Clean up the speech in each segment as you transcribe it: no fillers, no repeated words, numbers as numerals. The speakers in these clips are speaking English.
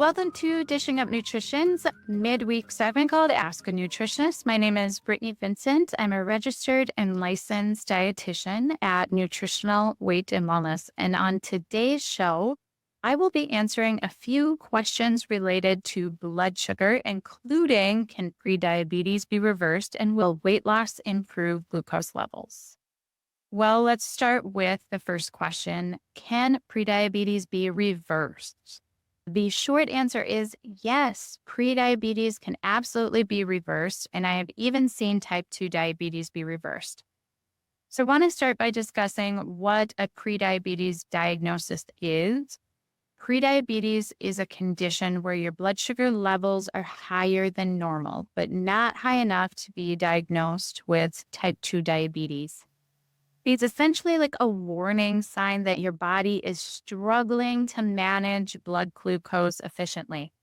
Welcome to Dishing Up Nutrition's midweek segment called Ask a Nutritionist. My name is Brittany Vincent. I'm a registered and licensed dietitian at Nutritional Weight and Wellness. And on today's show, I will be answering a few questions related to blood sugar, including can prediabetes be reversed and will weight loss improve glucose levels? Well, let's start with the first question. Can prediabetes be reversed? The short answer is yes, prediabetes can absolutely be reversed, and I have even seen type 2 diabetes be reversed. So I want to start by discussing what a prediabetes diagnosis is. Prediabetes is a condition where your blood sugar levels are higher than normal, but not high enough to be diagnosed with type 2 diabetes. It's essentially like a warning sign that your body is struggling to manage blood glucose efficiently.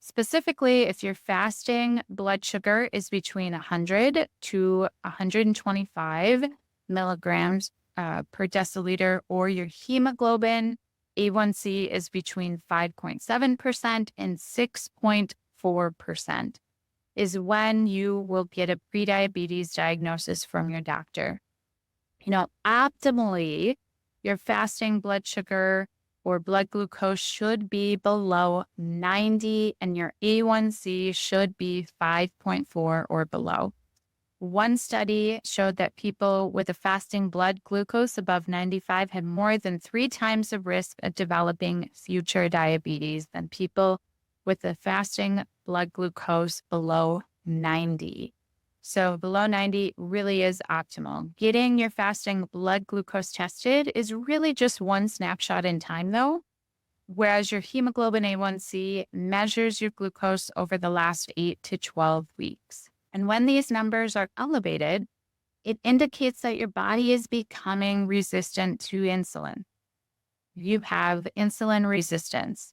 Specifically, if your fasting blood sugar is between 100 to 125 milligrams per deciliter, or your hemoglobin A1C is between 5.7% and 6.4%, is when you will get a prediabetes diagnosis from your doctor. Optimally, your fasting blood sugar or blood glucose should be below 90 and your A1C should be 5.4 or below. One study showed that people with a fasting blood glucose above 95 had more than 3 times the risk of developing future diabetes than people with a fasting blood glucose below 90. So below 90 really is optimal. Getting your fasting blood glucose tested is really just one snapshot in time, though, whereas your hemoglobin A1C measures your glucose over the last 8 to 12 weeks. And when these numbers are elevated, it indicates that your body is becoming resistant to insulin. You have insulin resistance.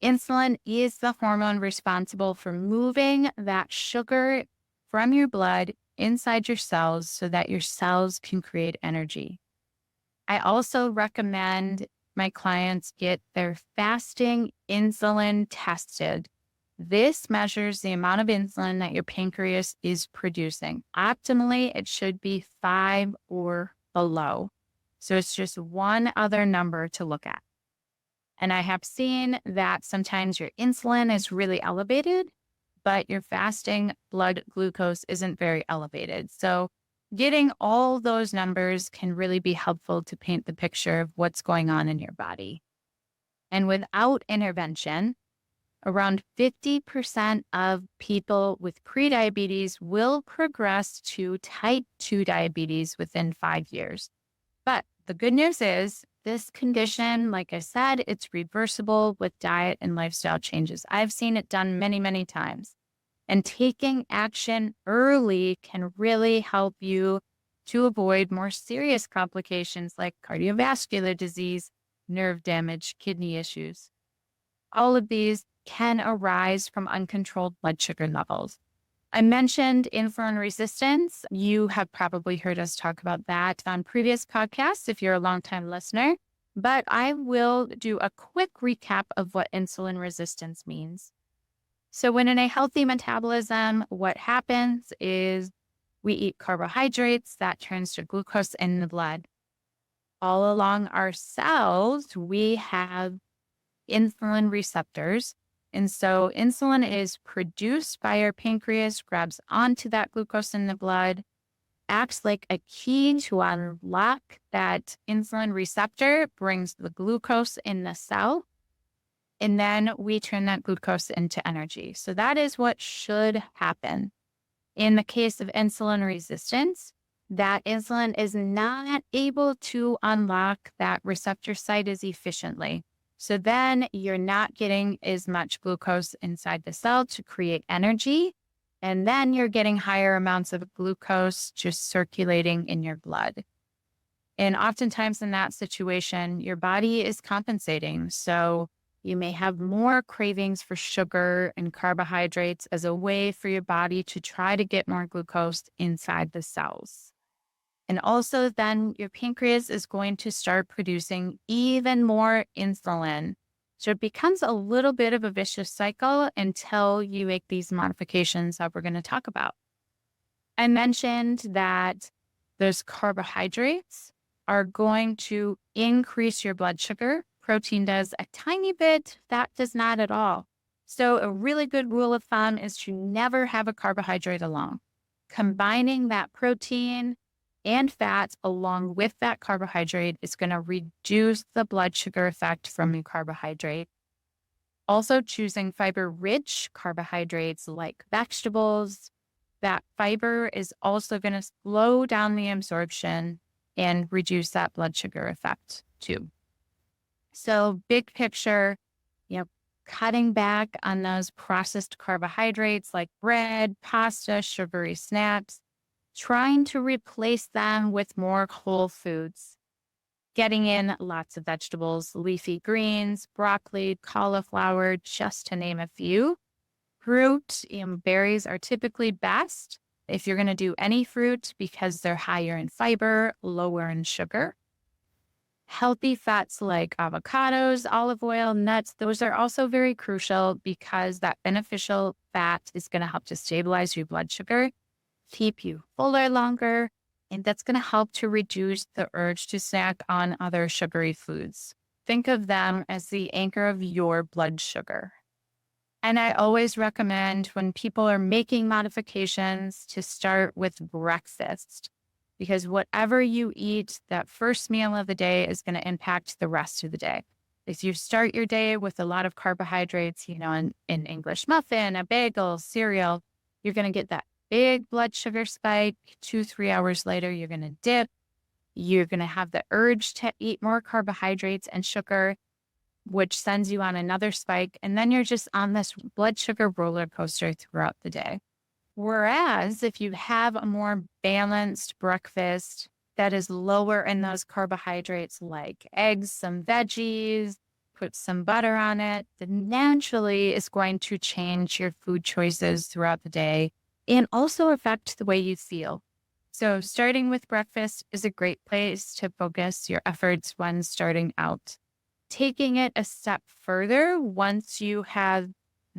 Insulin is the hormone responsible for moving that sugar from your blood inside your cells so that your cells can create energy. I also recommend my clients get their fasting insulin tested. This measures the amount of insulin that your pancreas is producing. Optimally, it should be 5 or below. So it's just one other number to look at. And I have seen that sometimes your insulin is really elevated, but your fasting blood glucose isn't very elevated. So getting all those numbers can really be helpful to paint the picture of what's going on in your body. And without intervention, around 50% of people with prediabetes will progress to type 2 diabetes within 5 years. But the good news is this condition, like I said, it's reversible with diet and lifestyle changes. I've seen it done many, many times. And taking action early can really help you to avoid more serious complications like cardiovascular disease, nerve damage, kidney issues. All of these can arise from uncontrolled blood sugar levels. I mentioned insulin resistance. You have probably heard us talk about that on previous podcasts if you're a longtime listener, but I will do a quick recap of what insulin resistance means. So when in a healthy metabolism, what happens is we eat carbohydrates that turns to glucose in the blood. All along our cells, we have insulin receptors. And so insulin is produced by our pancreas, grabs onto that glucose in the blood, acts like a key to unlock that insulin receptor, brings the glucose in the cell, and then we turn that glucose into energy. So that is what should happen. In the case of insulin resistance, that insulin is not able to unlock that receptor site as efficiently. So then you're not getting as much glucose inside the cell to create energy. And then you're getting higher amounts of glucose just circulating in your blood. And oftentimes in that situation, your body is compensating. So you may have more cravings for sugar and carbohydrates as a way for your body to try to get more glucose inside the cells. And also then your pancreas is going to start producing even more insulin So it becomes a little bit of a vicious cycle until you make these modifications that we're going to talk about. I mentioned that those carbohydrates are going to increase your blood sugar. Protein does a tiny bit, fat does not at all. So a really good rule of thumb is to never have a carbohydrate alone. Combining that protein and fat along with that carbohydrate is going to reduce the blood sugar effect from the carbohydrate. Also, choosing fiber-rich carbohydrates like vegetables, that fiber is also going to slow down the absorption and reduce that blood sugar effect too. So big picture, cutting back on those processed carbohydrates like bread, pasta, sugary snacks, trying to replace them with more whole foods, getting in lots of vegetables, leafy greens, broccoli, cauliflower, just to name a few. Fruit, berries are typically best if you're going to do any fruit because they're higher in fiber, lower in sugar. Healthy fats like avocados, olive oil, nuts, those are also very crucial because that beneficial fat is going to help to stabilize your blood sugar, keep you fuller longer, and that's going to help to reduce the urge to snack on other sugary foods. Think of them as the anchor of your blood sugar. And I always recommend when people are making modifications to start with breakfast, because whatever you eat, that first meal of the day is going to impact the rest of the day. If you start your day with a lot of carbohydrates, an English muffin, a bagel, cereal, you're going to get that big blood sugar spike. 2-3 hours later, you're going to dip. You're going to have the urge to eat more carbohydrates and sugar, which sends you on another spike. And then you're just on this blood sugar roller coaster throughout the day. Whereas if you have a more balanced breakfast that is lower in those carbohydrates like eggs, some veggies, put some butter on it, then naturally is going to change your food choices throughout the day and also affect the way you feel. So starting with breakfast is a great place to focus your efforts when starting out. Taking it a step further, once you have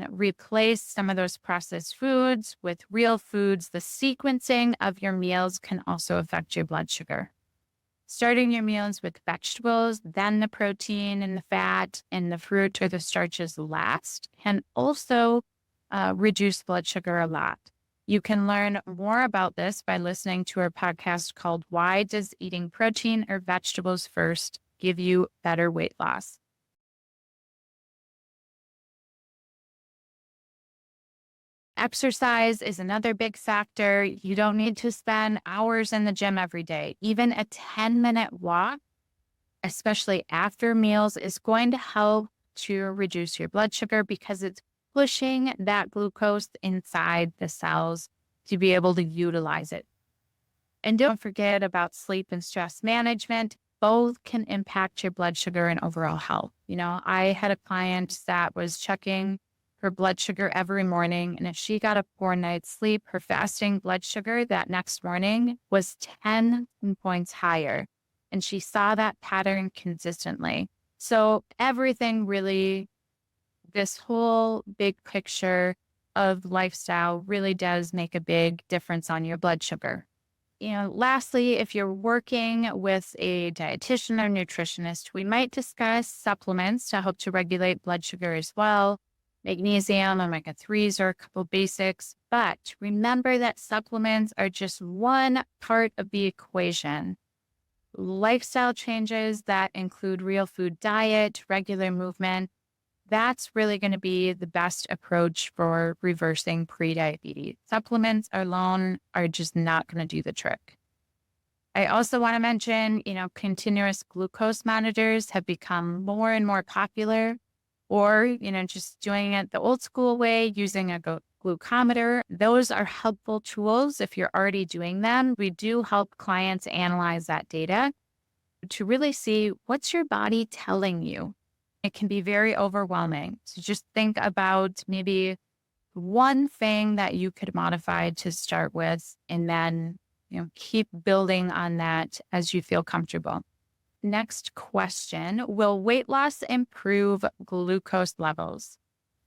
replaced some of those processed foods with real foods, the sequencing of your meals can also affect your blood sugar. Starting your meals with vegetables, then the protein and the fat and the fruit or the starches last can also reduce blood sugar a lot. You can learn more about this by listening to our podcast called Why Does Eating Protein or Vegetables First Give You Better Weight Loss? Exercise is another big factor. You don't need to spend hours in the gym every day. Even a 10-minute walk, especially after meals, is going to help to reduce your blood sugar because it's pushing that glucose inside the cells to be able to utilize it. And don't forget about sleep and stress management. Both can impact your blood sugar and overall health. I had a client that was checking her blood sugar every morning. And if she got a poor night's sleep, her fasting blood sugar that next morning was 10 points higher. And she saw that pattern consistently. So everything really, this whole big picture of lifestyle really does make a big difference on your blood sugar. Lastly, if you're working with a dietitian or nutritionist, we might discuss supplements to help to regulate blood sugar as well. Magnesium, omega-3s are a couple basics, but remember that supplements are just one part of the equation. Lifestyle changes that include real food diet, regular movement, that's really going to be the best approach for reversing prediabetes. Supplements alone are just not going to do the trick. I also want to mention, continuous glucose monitors have become more and more popular. Or, just doing it the old school way, using a glucometer. Those are helpful tools if you're already doing them. We do help clients analyze that data to really see what's your body telling you. It can be very overwhelming. So just think about maybe one thing that you could modify to start with, and then, keep building on that as you feel comfortable. next question, will weight loss improve glucose levels?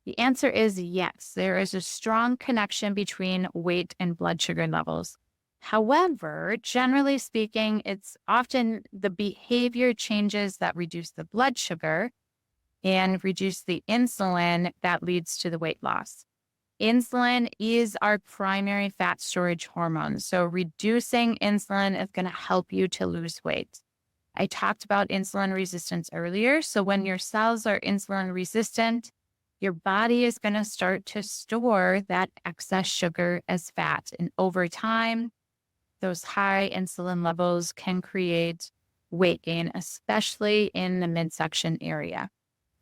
The answer is yes. There is a strong connection between weight and blood sugar levels. However, generally speaking, it's often the behavior changes that reduce the blood sugar and reduce the insulin that leads to the weight loss. Insulin is our primary fat storage hormone. So reducing insulin is going to help you to lose weight. I talked about insulin resistance earlier. So when your cells are insulin resistant, your body is going to start to store that excess sugar as fat. And over time, those high insulin levels can create weight gain, especially in the midsection area.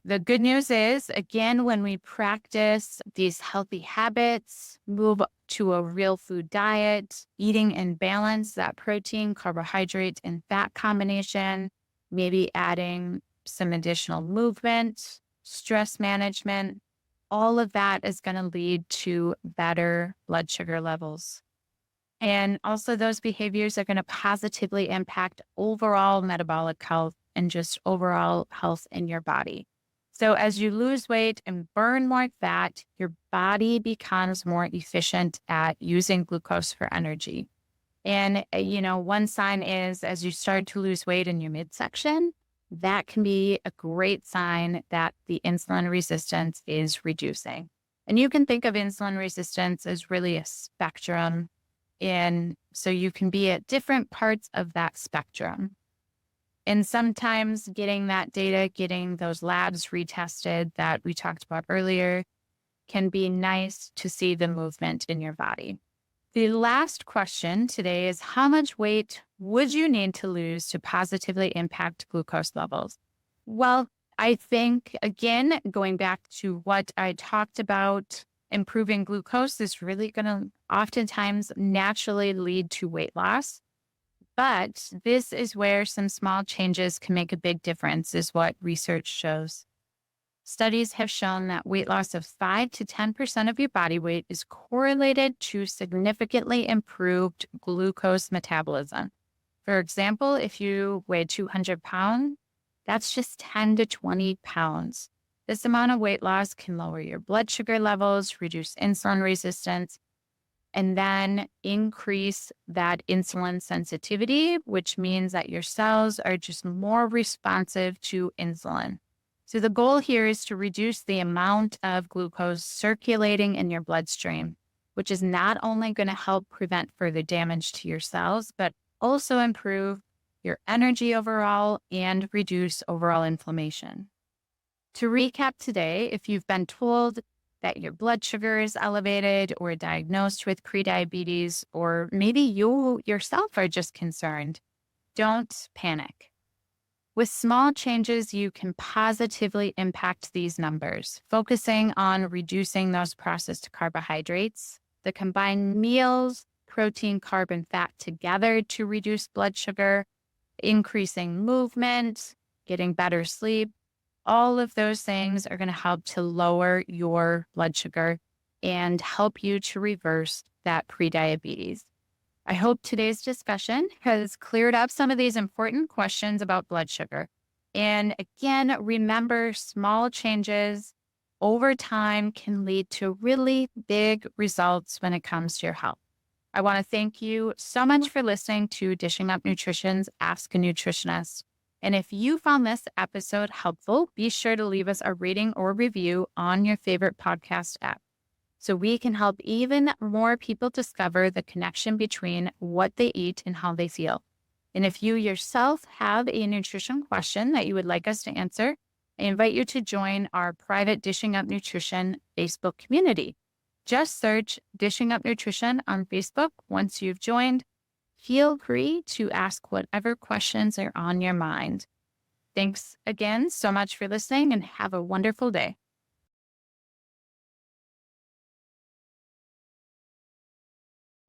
The good news is, again, when we practice these healthy habits, move to a real food diet, eating in balance, that protein, carbohydrate, and fat combination, maybe adding some additional movement, stress management, all of that is going to lead to better blood sugar levels. And also those behaviors are going to positively impact overall metabolic health and just overall health in your body. So as you lose weight and burn more fat, your body becomes more efficient at using glucose for energy. And, one sign is as you start to lose weight in your midsection, that can be a great sign that the insulin resistance is reducing. And you can think of insulin resistance as really a spectrum. And so you can be at different parts of that spectrum. And sometimes getting that data, getting those labs retested that we talked about earlier, can be nice to see the movement in your body. The last question today is, how much weight would you need to lose to positively impact glucose levels? Well, I think, again, going back to what I talked about, improving glucose is really going to oftentimes naturally lead to weight loss. But this is where some small changes can make a big difference, is what research shows. Studies have shown that weight loss of 5 to 10% of your body weight is correlated to significantly improved glucose metabolism. For example, if you weigh 200 pounds, that's just 10 to 20 pounds. This amount of weight loss can lower your blood sugar levels, reduce insulin resistance, and then increase that insulin sensitivity, which means that your cells are just more responsive to insulin. So the goal here is to reduce the amount of glucose circulating in your bloodstream, which is not only going to help prevent further damage to your cells, but also improve your energy overall and reduce overall inflammation. To recap today, if you've been told that your blood sugar is elevated or diagnosed with prediabetes, or maybe you yourself are just concerned, don't panic. With small changes, you can positively impact these numbers, focusing on reducing those processed carbohydrates, the combined meals, protein, carb, and fat together to reduce blood sugar, increasing movement, getting better sleep. All of those things are going to help to lower your blood sugar and help you to reverse that prediabetes. I hope today's discussion has cleared up some of these important questions about blood sugar. And again, remember, small changes over time can lead to really big results when it comes to your health. I want to thank you so much for listening to Dishing Up Nutrition's Ask a Nutritionist. And if you found this episode helpful, be sure to leave us a rating or review on your favorite podcast app, so we can help even more people discover the connection between what they eat and how they feel. And if you yourself have a nutrition question that you would like us to answer, I invite you to join our private Dishing Up Nutrition Facebook community. Just search Dishing Up Nutrition on Facebook. Once you've joined, feel free to ask whatever questions are on your mind. Thanks again so much for listening, and have a wonderful day.